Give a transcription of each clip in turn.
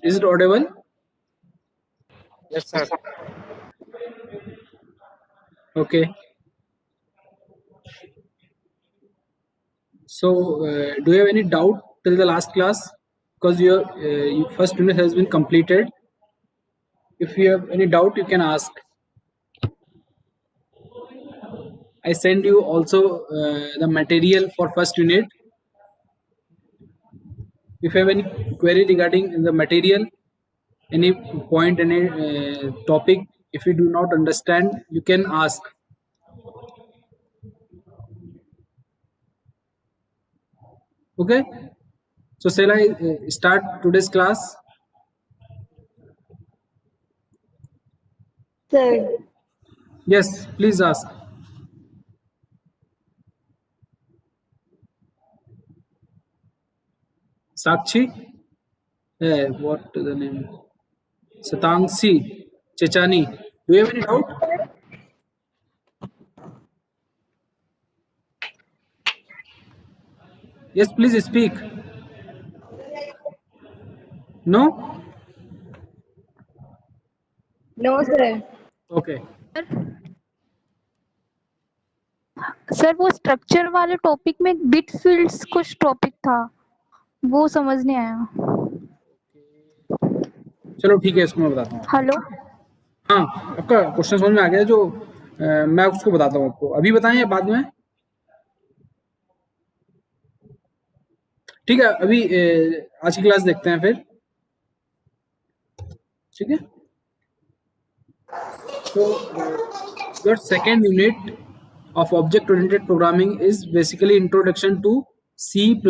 Is it audible? Yes, sir. Okay. So, do you have any doubt till the last class? Because your first unit has been completed. If you have any doubt, you can ask. I send you also the material for first unit. If you have any query regarding the material, any point, any topic, if you do not understand, you can ask. Okay. So, shall I start today's class? Sir, Yes, please ask. Sakshi? What the name? Satangsi Chechani. Do you have any doubt? Yes, please speak. No? no, sir. Okay. Sir वो structure वाले topic में bit fields कुछ topic था वो समझ नहीं आया चलो ठीक है, इसको मैं बताता हूँ। हेलो हाँ, आपका क्वेश्चन समझ में आ गया। जो मैं उसको बताता हूँ आपको। अभी बताएं या बाद में? ठीक है, अभी आज की क्लास देखते हैं फिर। ठीक है। So, your second unit of object-oriented programming is basically introduction to C++.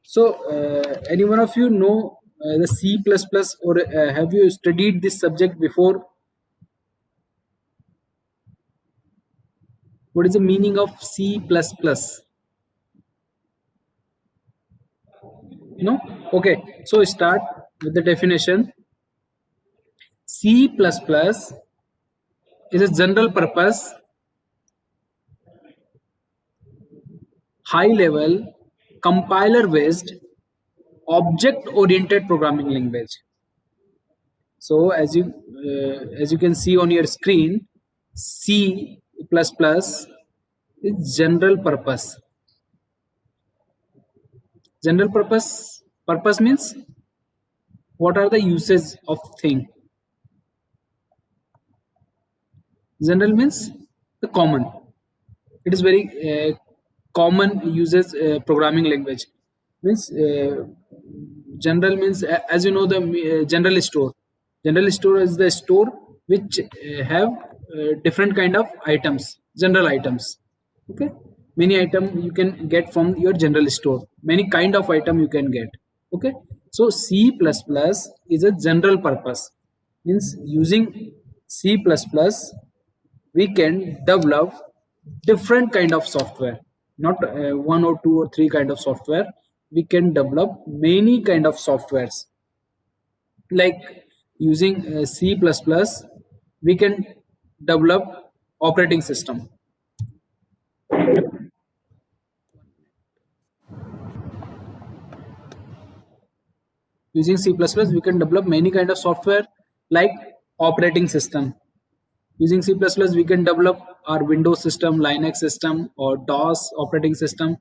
So, any one of you know the C++ or have you studied this subject before? What is the meaning of C++? No? Okay. So, start with the definition. C++ is a general purpose, high level, compiler based, object oriented programming language. So as you can see on your screen, C++ is general purpose. General purpose means what are the uses of thing. General means the common. It is very common uses programming language. Means general means as you know the general store. General store is the store which have different kind of items, general items. Okay, many item you can get from your general store. Many kind of item you can get. Okay, so C++ is a general purpose. Means using C++, we can develop different kind of software, not one or two or three kind of software. We can develop many kind of softwares. Like using C++, we can develop operating system. Using C++, we can develop many kind of software like operating system. Using C++, we can develop our Windows system, Linux system, or DOS operating system.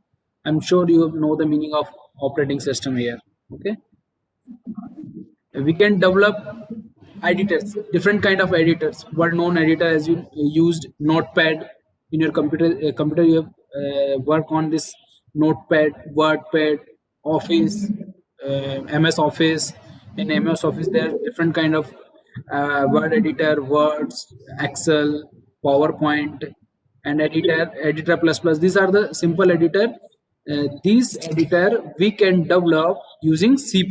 I'm sure you know the meaning of operating system here. Okay, we can develop editors, different kind of editors. Well-known editor, as you used Notepad in your computer, you have work on this Notepad, WordPad, Office, MS Office. In MS Office, there are different kind of Word editor, Words, Excel, PowerPoint, and editor plus plus. These are the simple editor. These editor we can develop using C++.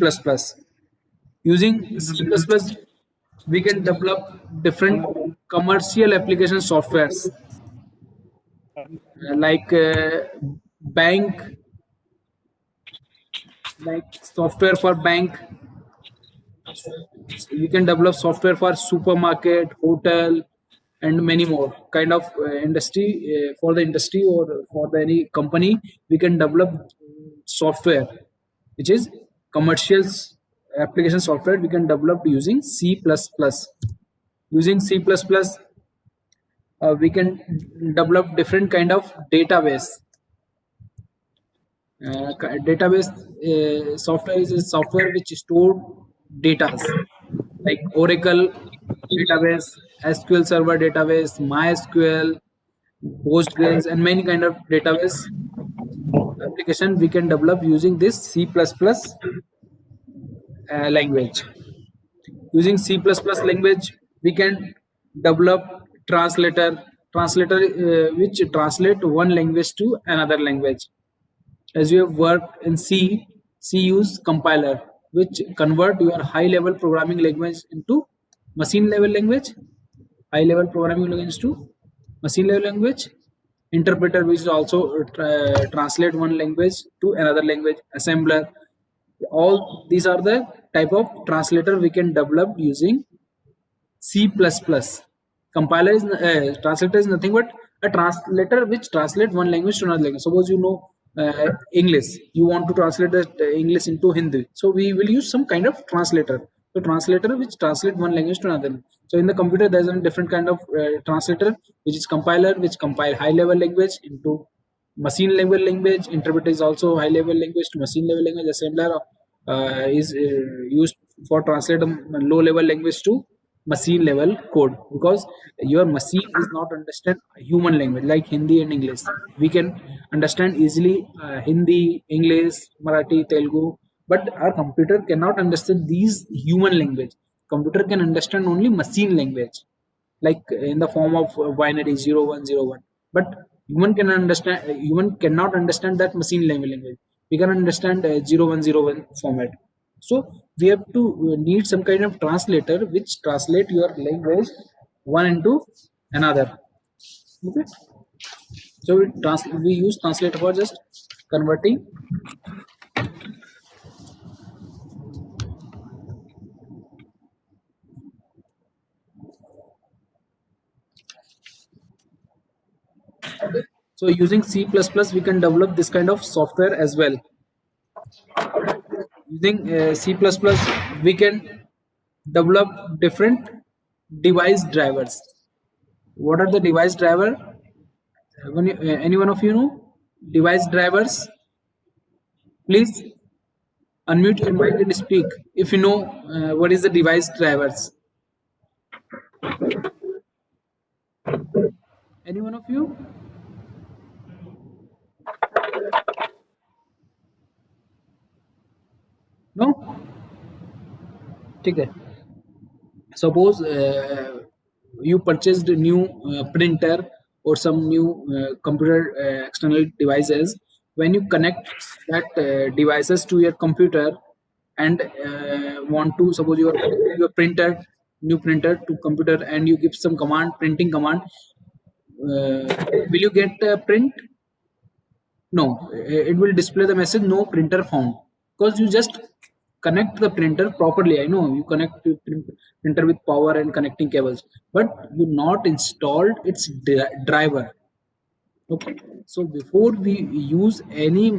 Using C++, we can develop different commercial application softwares like bank, like software for bank, we can develop software for supermarket, hotel, and many more kind of industry. For the industry or for the any company, we can develop software which is commercial application software. We can develop using C++. Using C++, we can develop different kind of database. Database software is a software which store data like Oracle database, SQL Server database, MySQL, Postgres, and many kind of database application we can develop using this C++ language. Using C++ language, we can develop translator which translate one language to another language. As you have worked in C, C use compiler, which convert your high-level programming language into machine-level language. High-level programming language to machine-level language. Interpreter, which is also translate one language to another language. Assembler. All these are the type of translator we can develop using C++. Compiler is translator is nothing but a translator which translate one language to another language. Suppose you know English, you want to translate that English into Hindi, so we will use some kind of translator. So translator which translate one language to another. So in the computer there is a different kind of translator, which is compiler, which compile high level language into machine level language. Interpreter is also high level language to machine level language. Assembler is used for translate low level language to machine level code, because your machine is not understand human language like Hindi and English. We can understand easily Hindi, English, Marathi, Telugu, but our computer cannot understand these human language. Computer can understand only machine language, like in the form of binary 0101. But human cannot understand that machine language. We can understand 0101 format. So we have to need some kind of translator which translate your language one into another. Okay. So we use translator for just converting so using C++ we can develop this kind of software as well. Using C++ we can develop different device drivers. What are the device driver? Any one of you know device drivers? Please unmute your mic and speak if you know what is the device drivers. Any one of you? No? ठीक है. Suppose you purchased a new printer or some new computer external devices. When you connect that devices to your computer and want to, suppose you are connecting your new printer to computer, and you give some command, printing command, will you get print? No, it will display the message no printer found, because you just connect the printer properly. I know you connect the printer with power and connecting cables, but you not installed its driver. Okay, so before we use any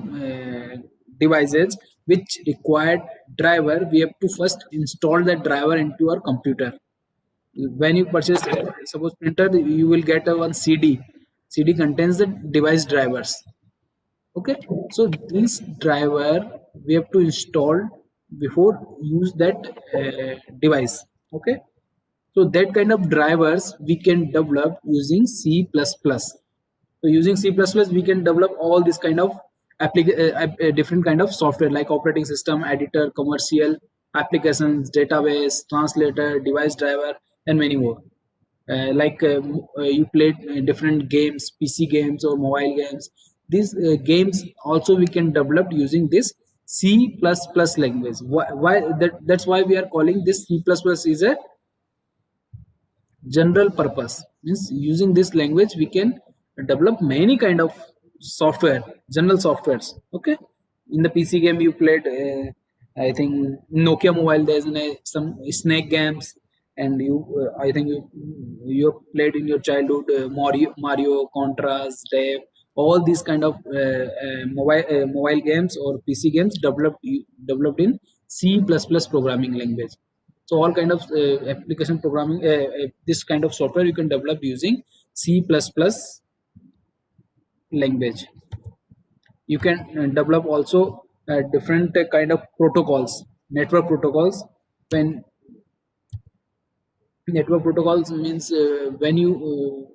devices which required driver, we have to first install that driver into our computer. When you purchase suppose printer, you will get a one CD contains the device drivers. Okay, so this driver we have to install before use that device. Okay, so that kind of drivers we can develop using C++. So using C++ we can develop all this kind of different kind of software like operating system, editor, commercial applications, database, translator, device driver, and many more. You played different games, PC games or mobile games. These games also we can develop using this C++ language. That's why we are calling this C++ is a general purpose. Means using this language we can develop many kind of software, general softwares. Okay, in the PC game you played I think Nokia mobile. There's some snake games, and I think you played in your childhood Mario, Contras, Dev, all these kind of mobile games or PC games developed in C++ programming language. So all kind of application programming, this kind of software you can develop using C++ language. You can develop also different kind of protocols, network protocols. When network protocols means when you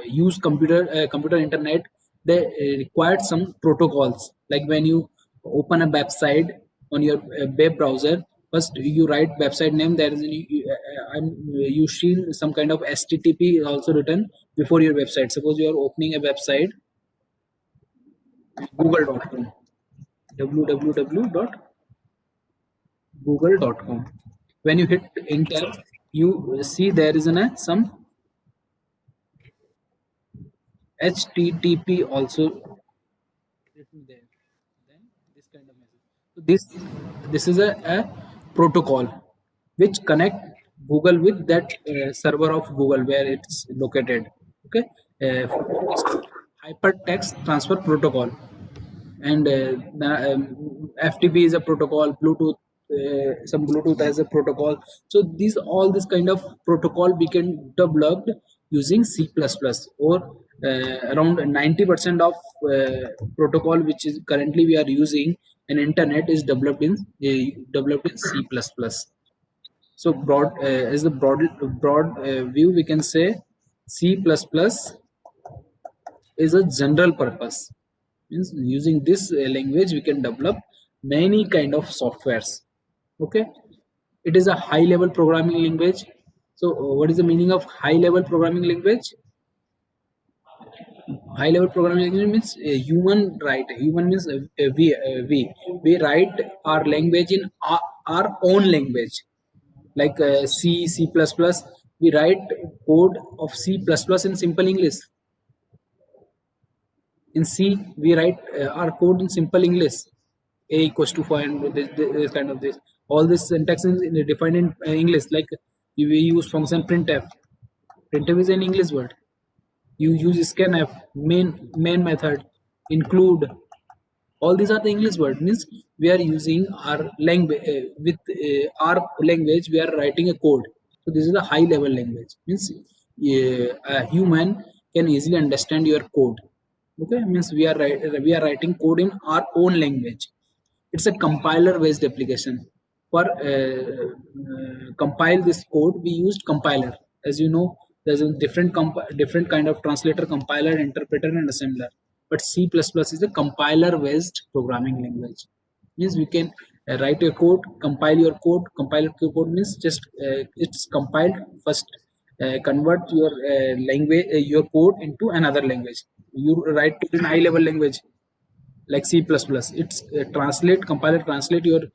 use computer internet, they required some protocols. Like when you open a website on your web browser, first you write website name. There is you see some kind of http also written before your website. Suppose you are opening a website, google.com, www.google.com. When you hit enter, you see there is some http also written there. Then this kind of message. So this is a protocol which connect Google with that server of Google where it's located. Okay, hypertext transfer protocol. And FTP is a protocol. Bluetooth, some Bluetooth has a protocol. So these all this kind of protocol we can develop using C++, or around 90% of protocol which is currently we are using in internet is developed in C++. So as the broad view, we can say C++ is a general purpose. Means using this language we can develop many kind of softwares. Okay, it is a high level programming language. So what is the meaning of high level programming language? High level programming language means human means we write our language in our own language, like C++. We write code of C++ in simple English. In C, we write our code in simple English. A equals to 4 and this kind of this. All this syntax is defined in English. Like we use function printf. Printf is an English word. You use scanf, main method, include. All these are the English word. Means we are using our language with our language. We are writing a code. So this is a high level language. Means a human can easily understand your code. Okay, means we are writing code in our own language. It's a compiler based application. For compile this code, we used compiler. As you know, there's a different kind of translator, compiler, interpreter, and assembler. But C++ is a compiler based programming language. Means we can write your code, compile your code. Compile your code means just it's compiled first. Convert your language, your code into another language. You write it in high level language like C++. It's compiler translate your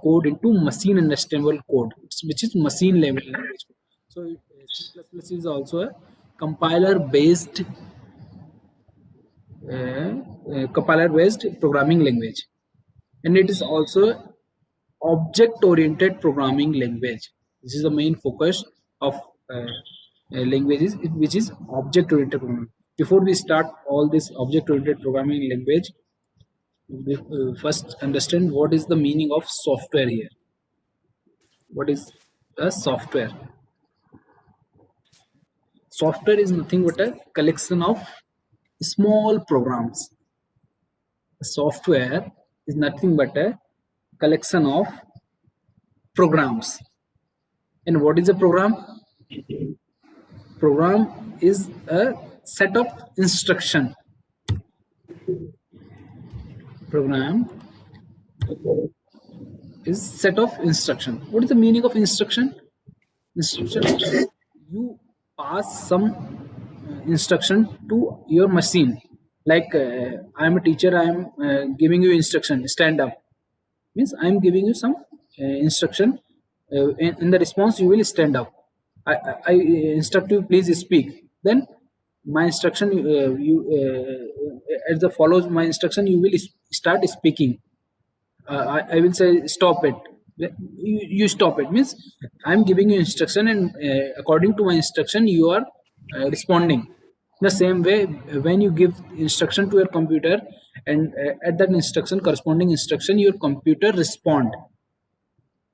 code into machine understandable code, which is machine level language. So C++ is also a compiler based programming language, and it is also object oriented programming language. This is the main focus of languages, which is object oriented programming. Before we start all this object oriented programming language, we first understand what is the meaning of software here. What is a software? Software is nothing but a collection of small programs. Software is nothing but a collection of programs. And what is a program? Program is a set of instruction. Program is set of instruction. What is the meaning of instruction? Instruction, you pass some instruction to your machine. Like I am a teacher, I am giving you instruction, stand up. Means I am giving you some instruction. In the response, you will stand up. I instruct you, please speak. Then my instruction, as the follows my instruction, you will start speaking. I will say stop it. You stop it means I'm giving you instruction, and according to my instruction you are responding. The same way, when you give instruction to your computer, and at that instruction, corresponding instruction, your computer respond.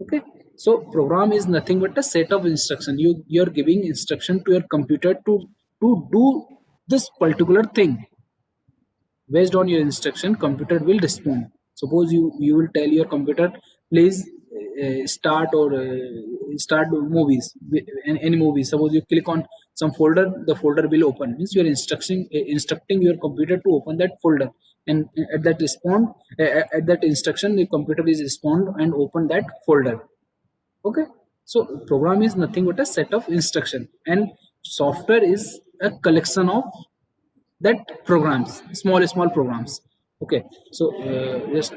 Okay, so program is nothing but a set of instruction. You're giving instruction to your computer to do this particular thing. Based on your instruction, computer will respond. Suppose you will tell your computer, please start movies, any movie. Suppose you click on some folder, the folder will open. Means you're instructing your computer to open that folder, and at that respond at that instruction, the computer is respond and open that folder. Okay, so program is nothing but a set of instruction, and software is a collection of that programs, small programs. Okay, so just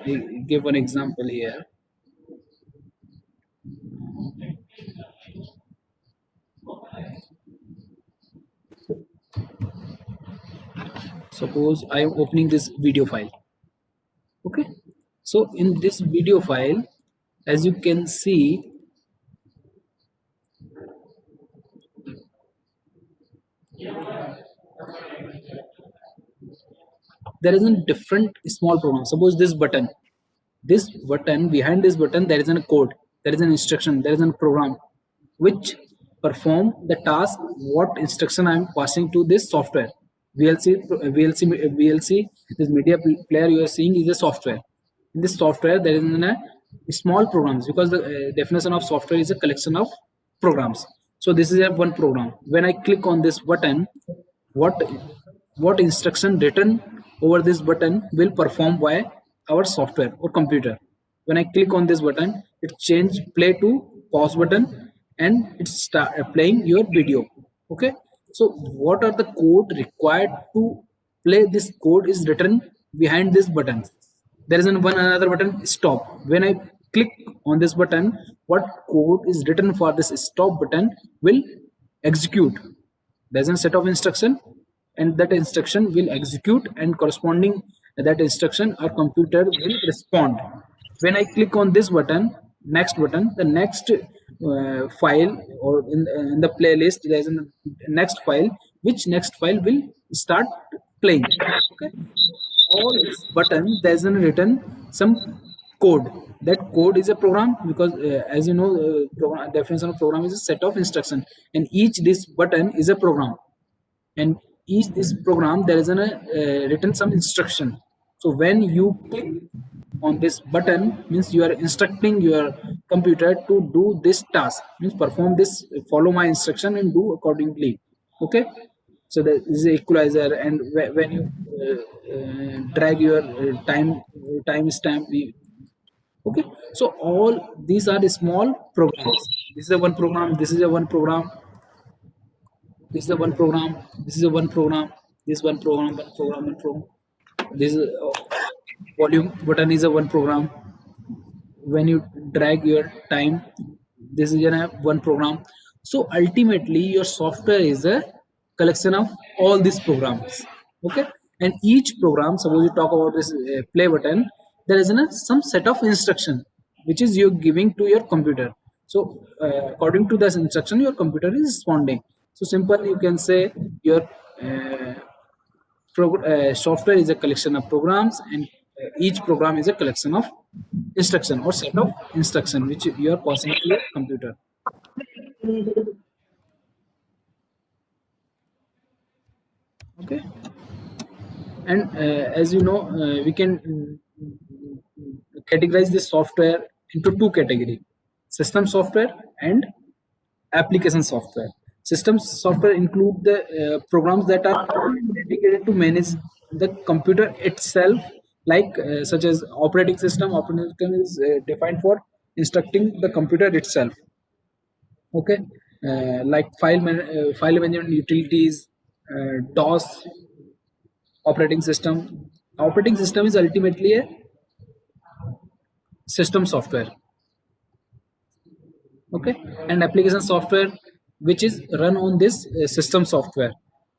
give one example here. Suppose I am opening this video file. Okay, so in this video file, as you can see, there is a different small program. Suppose this button, behind this button there is a code, there is an instruction, there is a program which perform the task what instruction I am passing to this software. VLC, this media player you are seeing is a software. In this software there is a small programs, because the definition of software is a collection of programs. So this is a one program. When I click on this button, what what instruction written over this button will perform by our software or computer. When I click on this button, it change play to pause button, and it start playing your video. Okay, so what are the code required to play this code is written behind this button. There is one another button, stop. When I click on this button, what code is written for this stop button will execute. There's a set of instruction, and that instruction will execute, and corresponding that instruction our computer will respond. When I click on this button, next button, the next file, or in the playlist there is a next file, which next file will start playing. Okay, all this button there is a written some code. That code is a program, because as you know, program, definition of program is a set of instruction, and each this button is a program, and each this program there is a written some instruction. So when you click on this button, means you are instructing your computer to do this task, means perform this, follow my instruction and do accordingly. Okay, so there is a equalizer, and when you drag your time stamp. Okay, so all these are the small programs. This is a one program, this is a one program, this is a one program, this is a one program, this one program, one program, one program. This is volume button is a one program. When you drag your time, this is a one program. So ultimately your software is a collection of all these programs. Okay, and each program, suppose you talk about this play button, there is some set of instruction which is you're giving to your computer. So according to this instruction your computer is responding. So simple, you can say your software is a collection of programs, and each program is a collection of instruction or set of instruction which you are passing to your computer. Okay, and as you know, we can categorize this software into two categories: system software and application software. System software include the programs that are dedicated to manage the computer itself, like such as operating system. Operating system is defined for instructing the computer itself. Okay, like file management utilities, DOS, operating system. Operating system is ultimately a system software. Okay, and application software which is run on this system software.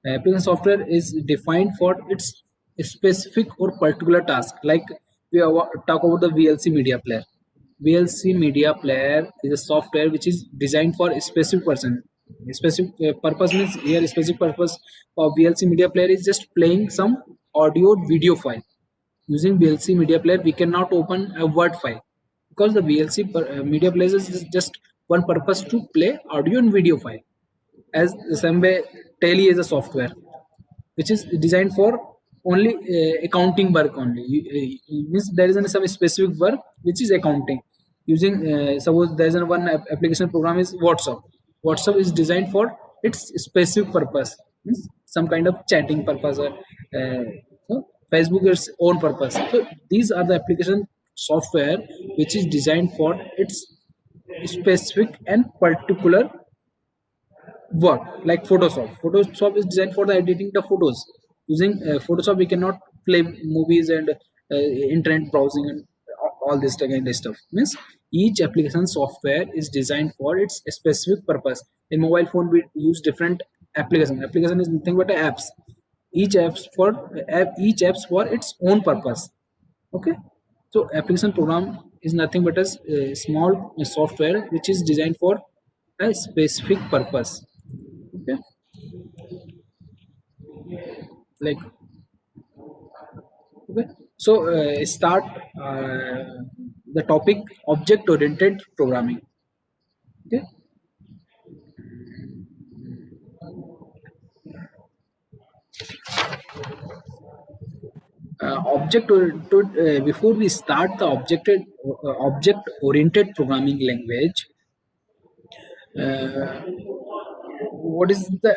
Application software is defined for its specific or particular task, like we talk about the VLC media player. VLC media player is a software which is designed for a specific person. Specific purpose means here specific purpose of VLC media player is just playing some audio video file. Using VLC media player, we cannot open a Word file because the VLC media player is just one purpose to play audio and video file. As the same way, Tally is a software which is designed for only accounting work only. Means there is some specific work which is accounting. Using suppose there is one application program is WhatsApp. WhatsApp is designed for its specific purpose, means some kind of chatting purpose, or so Facebook its own purpose. So these are the application software which is designed for its specific and particular work, like Photoshop is designed for the editing the photos. Using Photoshop we cannot play movies and internet browsing and all this kind of stuff. Means each application software is designed for its specific purpose. In mobile phone we use different application is nothing but apps. Each apps for its own purpose. Okay, so application program is nothing but a small software which is designed for a specific purpose. Okay, like, okay, so start the topic object oriented programming. Okay, before we start the object oriented programming language, uh, what is the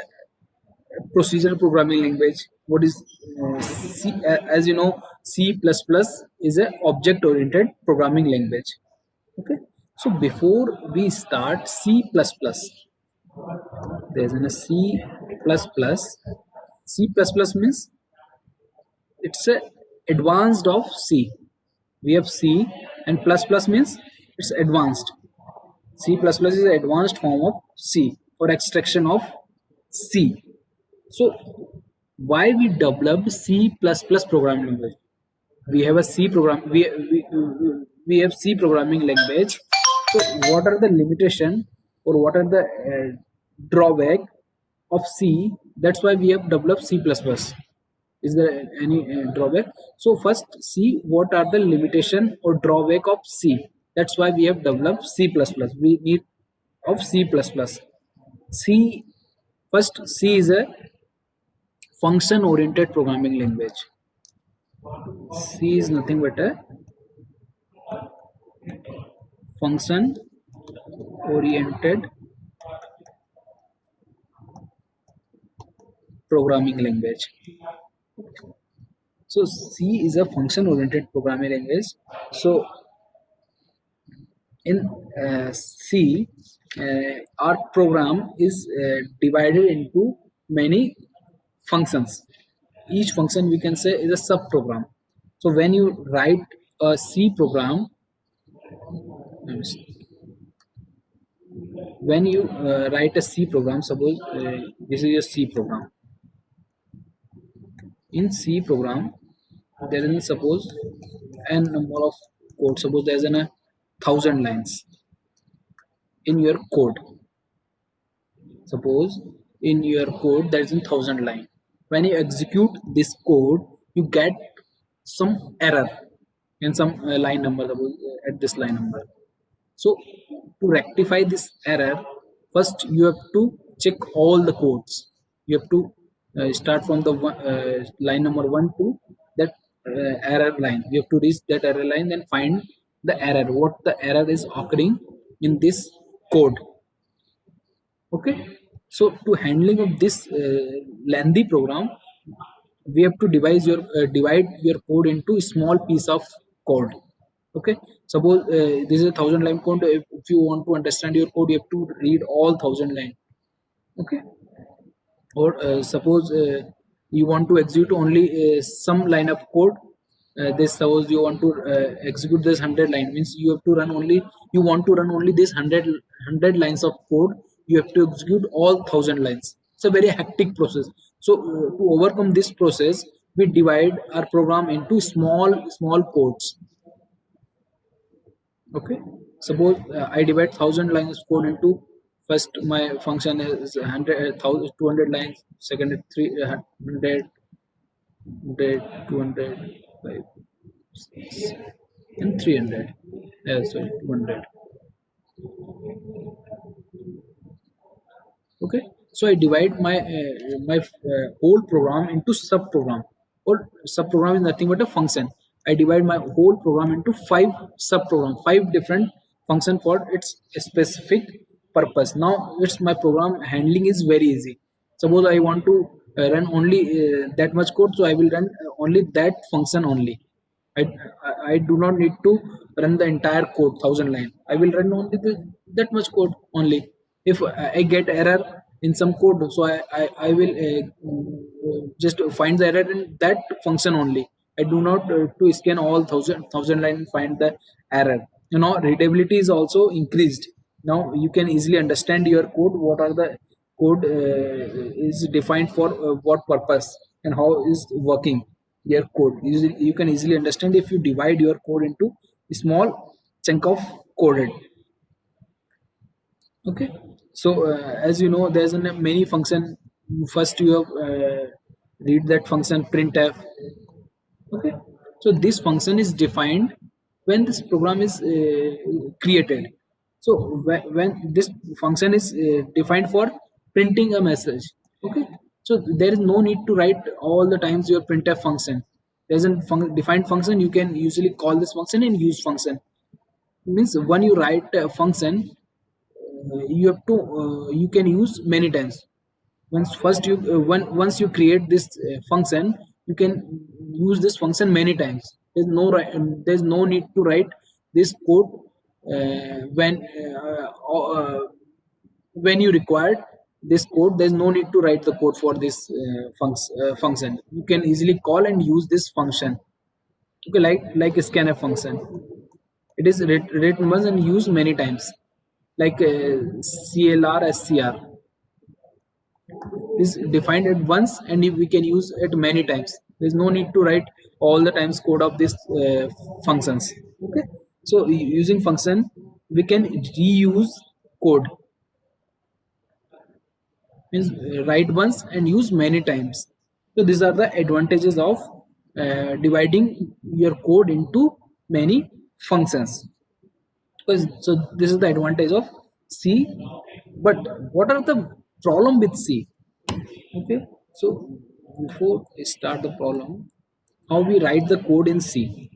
procedural programming language? What is C? As you know, C++ is a object oriented programming language. Okay, so before we start C++, there's a C++. C++ means it's a advanced of C. We have C, and plus plus means it's advanced. C++ is an advanced form of C for extraction of C. So why we developed C++ programming language? We have a C program. We have C programming language. So what are the limitation, or what are the drawback of C? That's why we have developed C++. Is there any drawback? So first see what are the limitation or drawback of C. That's why we have developed C++. We need of C++. C, first C is a function oriented programming language. C is nothing but a function oriented programming language. So C is a function oriented programming language. So in C, our program is divided into many functions. Each function we can say is a sub program. So when you write a C program, when you write a C program, suppose this is a C program. In C program, there is suppose n number of code. Suppose there is a 1,000 lines in your code. Suppose in your code there is a 1,000 line. When you execute this code, you get some error in some line number. Suppose at this line number. So to rectify this error, first you have to check all the codes. You have to start from the line number 1 to that error line. You have to reach that error line, then find the error, what the error is occurring in this code. Okay, so to handling of this lengthy program, we have to divide your code into a small piece of code. Okay, suppose this is a 1,000 line code. If you want to understand your code, you have to read all 1,000 line. Okay, or suppose you want to execute only some line of code. This suppose you want to execute this 100 line, means you have to run only, you want to run only this 100 lines of code. You have to execute all 1,000 lines. It's a very hectic process. So to overcome this process, we divide our program into small codes. Okay, suppose I divide 1000 lines of code into, first my function is 200 lines, second is 300, 200, 5, 6, and 300. Sorry, 200. Okay, so I divide my whole program into sub program, or sub program is nothing but a function. I divide my whole program into five sub program, five different function for its specific purpose. Now it's my program handling is very easy. Suppose I want to run only that much code, so I will run only that function only. I do not need to run the entire code 1000 line. I will run only that much code only. If I get error in some code, so I will just find the error in that function only. I do not to scan all thousand line and find the error. Readability is also increased. Now you can easily understand your code, what are the code is defined for what purpose, and how is working your code. You can easily understand if you divide your code into a small chunk of coded. Okay, so as you know, there's many function. First you have read that function printf. Okay, so this function is defined when this program is created. So when this function is defined for printing a message. Okay, so there is no need to write all the times your printf function. There's a defined function. You can usually call this function and use function. Means when you write a function, you have to you can use many times. Once you create this function, you can use this function many times. There's no need to write this code when you required this code. There's no need to write the code for this function. You can easily call and use this function. Okay, like a scanf function. It is written once and used many times, like CLR SCR is defined at once, and we can use it many times. There's no need to write all the times code of these functions. Okay, so using function we can reuse code. Means write once and use many times. So these are the advantages of dividing your code into many functions. So this is the advantage of C. But what are the problem with C? Okay, so before we start the problem, how we write the code in C?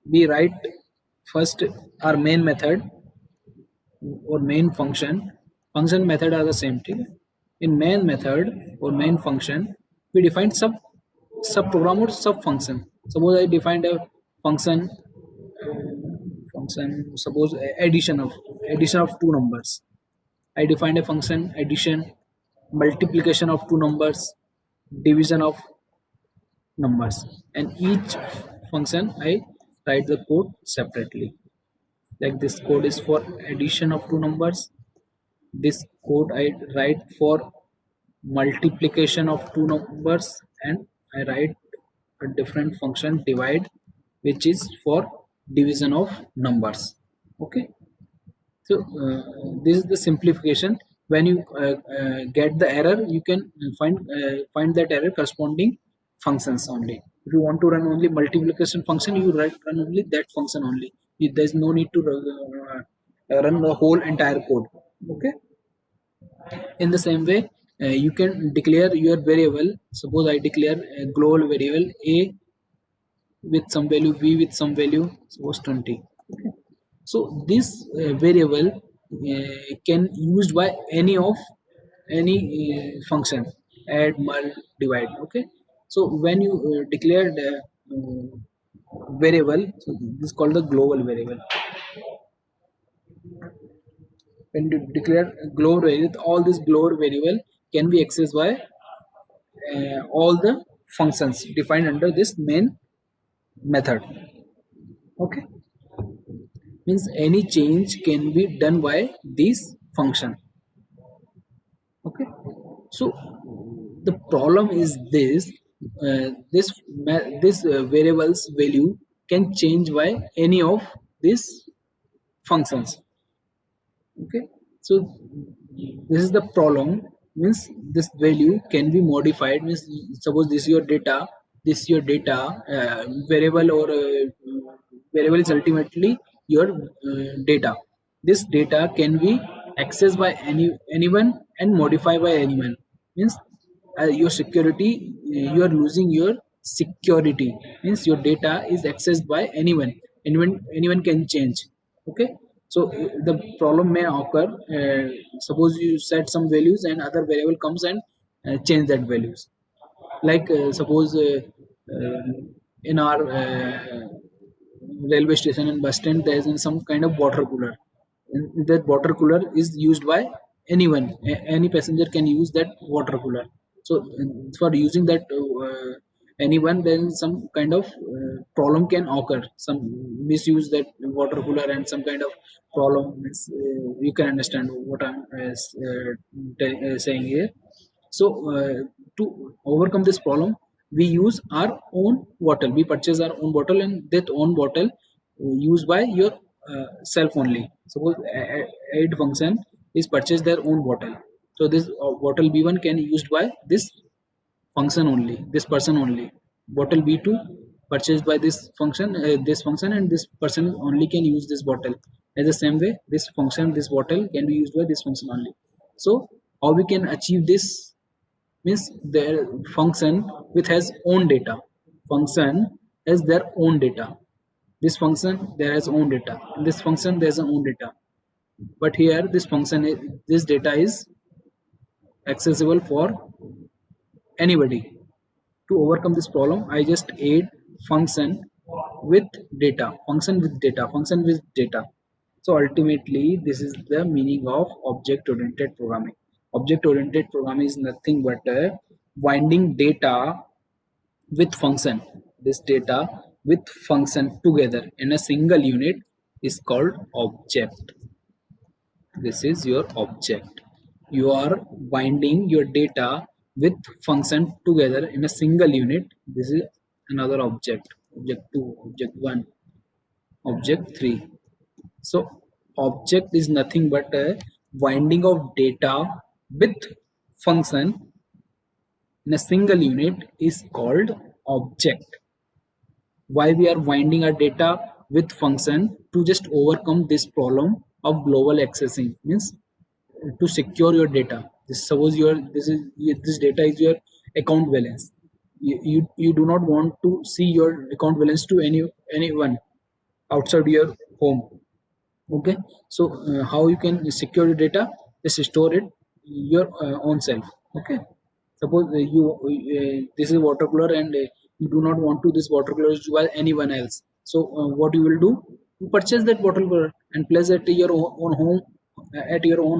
We write first our main method or main function. Function method are the same thing. In main method or main function, we define sub program or sub function. Suppose I defined a function suppose addition of two numbers. I defined a function addition, multiplication of two numbers, division of numbers, and each function I write the code separately. Like this code is for addition of two numbers. This code I write for multiplication of two numbers, and I write a different function divide, which is for division of numbers. Okay, so this is the simplification. When you get the error, you can find that error corresponding functions only. If you want to run only multiplication function, you run only that function only. There's no need to run the whole entire code. Okay, in the same way, you can declare your variable. Suppose I declare a global variable a with some value, b with some value, suppose 20. Okay, so this variable can used by any function, add, mul, divide. Okay, so when you declare the variable, so this is called the global variable. When you declare global variable, all this global variable can be accessed by all the functions defined under this main method. Okay, means any change can be done by this function. Okay, so the problem is this this variable's value can change by any of this functions. Okay, so this is the problem. Means this value can be modified. Means suppose this is your data, variable, or variable is ultimately your data. This data can be accessed by anyone and modified by anyone. Means your security, you are losing your security. Means your data is accessed by anyone can change. Okay, so the problem may occur. Suppose you set some values and other variable comes and change that values. Like suppose uh, in our railway station and bus stand there is some kind of water cooler, and that water cooler is used by anyone. Any passenger can use that water cooler. So for using that anyone, then some kind of problem can occur, some misuse that water cooler, and some kind of problem is, you can understand what I'm saying here. So to overcome this problem, we use our own bottle. We purchase our own bottle, and that own bottle used by your self only. Suppose aid function is purchase their own bottle. So this bottle B1 can used by this function only, this person only. Bottle B2 purchased by this function, and this person only can use this bottle. As the same way, this function, this bottle can be used by this function only. So how we can achieve this? Means their function which has own data. Function has their own data. This function there has own data, and this function there's an own data. But here this function this data is accessible for anybody. To overcome this problem, I just add function with data, function with data. So ultimately this is the meaning of object oriented programming. Object oriented programming is nothing but binding data with function. This data with function together in a single unit is called object. This is your object. You are binding your data with function together in a single unit. This is another object. Object 2, object 1, object 3. So object is nothing but a binding of data with function in a single unit is called object. Why we are binding our data with function? To just overcome this problem of global accessing. Means to secure your data. Suppose this data is your account balance. You do not want to see your account balance to anyone outside your home. Okay, so how you can secure your data? Just store it your own self. Okay, suppose this is water cooler, and you do not want to this water cooler used by anyone else. So what you will do? You purchase that water cooler and place it at your own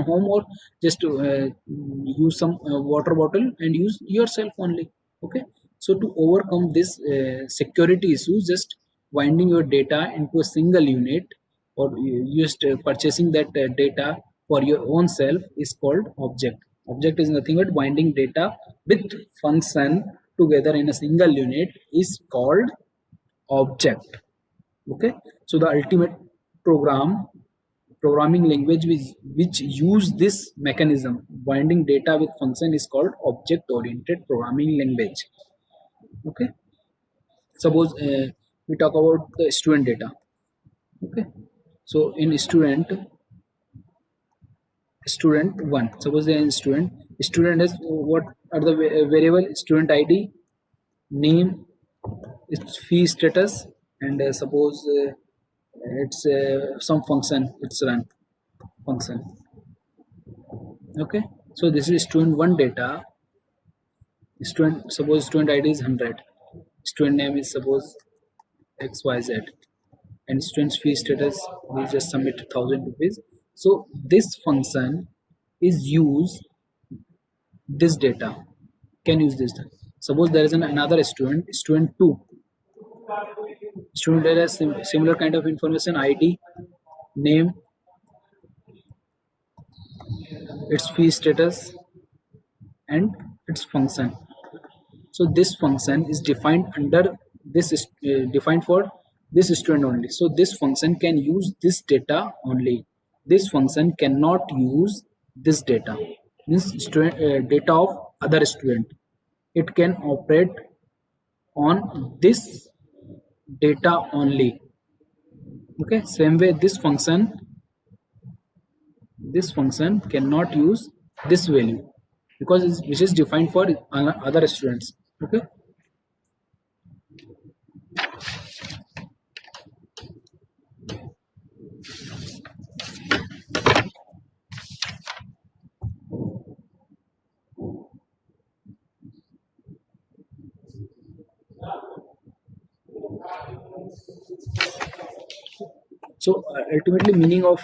home, or just use some water bottle and use yourself only. Okay, so to overcome this security issues, just binding your data into a single unit, or just purchasing that data for your own self is called object. Object is nothing but binding data with function together in a single unit is called object. Okay, so the ultimate programming language which use this mechanism binding data with function is called object oriented programming language. Okay, suppose we talk about the student data. Okay, so in student 1, suppose there is student has what are the variable? Student ID, name, its fee status, and suppose it's some function, it's run function. Okay, so this is student 1 data. Suppose student ID is 100, student name is suppose XYZ, and student's fee status we just submit 1000 rupees. So this function is use this data, can use this data. Suppose there is another student 2. Student has similar kind of information: ID, name, its fee status, and its function. So this function is defined under this is defined for this student only. So this function can use this data only. This function cannot use this data, means student data of other student. It can operate on this data only. Okay, same way this function cannot use this value because which is defined for other students. Okay. So ultimately meaning of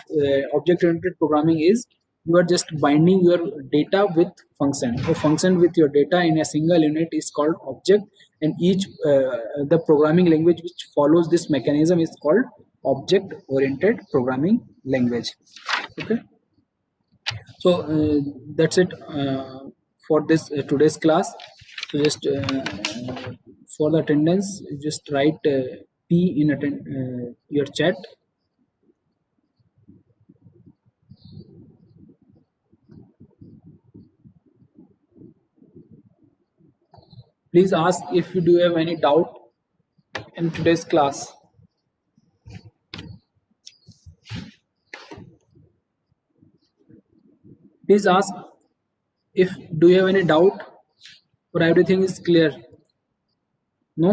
object oriented programming is you are just binding your data with function. So function with your data in a single unit is called object, and each the programming language which follows this mechanism is called object oriented programming language. Okay, so that's it for this today's class. So just for the attendance, just write P in your chat. Please ask if you do have any doubt in today's class. Please ask if do you have any doubt or everything is clear. No?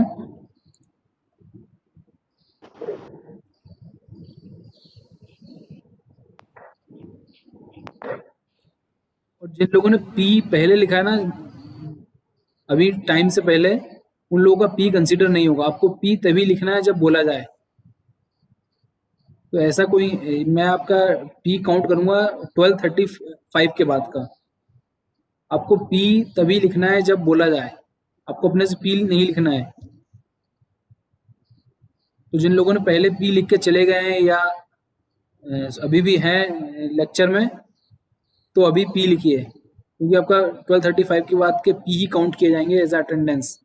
और जिन लोगों ने P पहले लिखा है ना अभी time से पहले, उन लोगों का P कंसीडर नहीं होगा. आपको P तभी लिखना है जब बोला जाए. तो ऐसा कोई मैं आपका P काउंट करूंगा 12:35 के बाद का. आपको P तभी लिखना है जब बोला जाए. आपको अपने से P नहीं लिखना है. तो जिन लोगों ने पहले P लिख के चले गए हैं या अभी भी हैं लेक्चर में, तो अभी P लिखिए, क्योंकि आपका 12:35 के बाद के P ही काउंट किए जाएंगे एज अटेंडेंस.